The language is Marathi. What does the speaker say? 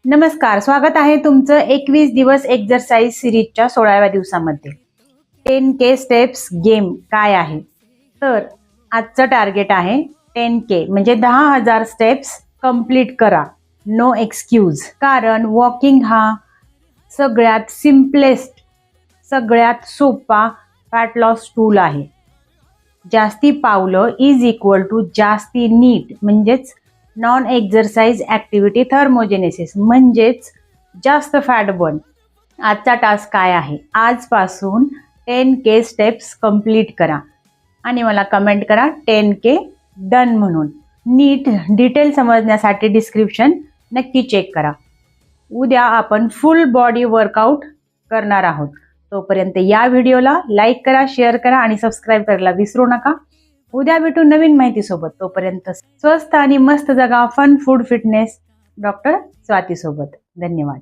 नमस्कार, स्वागत आहे तुमचं 21 दिवस एक्सरसाइज सिरीजच्या 16व्या दिवसामध्ये. 10K स्टेप्स गेम काय आहे? तर आजचं टार्गेट आहे 10K म्हणजे 10,000 स्टेप्स कंप्लीट करा. No excuse. कारण वॉकिंग हा सगळ्यात सिम्पलेस्ट, सगळ्यात सोपा फॅट लॉस टूल आहे. जास्ती पावलं इज इक्वल टू जास्ती नीट म्हणजेच नॉन एक्झरसाइज ॲक्टिव्हिटी थर्मोजेनेसिस म्हणजेच जास्त फॅट बर्न. आजचा टास्क काय आहे? आजपासून 10K स्टेप्स कंप्लीट करा आणि मला कमेंट करा 10K डन म्हणून. नीट डिटेल समजण्यासाठी डिस्क्रिप्शन नक्की चेक करा. उद्या आपण फुल बॉडी वर्कआउट करणार आहोत. तोपर्यंत या व्हिडिओला लाईक करा, शेअर करा आणि सबस्क्राईब करायला विसरू नका. उद्या भेटू नवीन माहितीसोबत. तोपर्यंत स्वस्थ आणि मस्त जगा. Fun food fitness doctor Swati सोबत. धन्यवाद.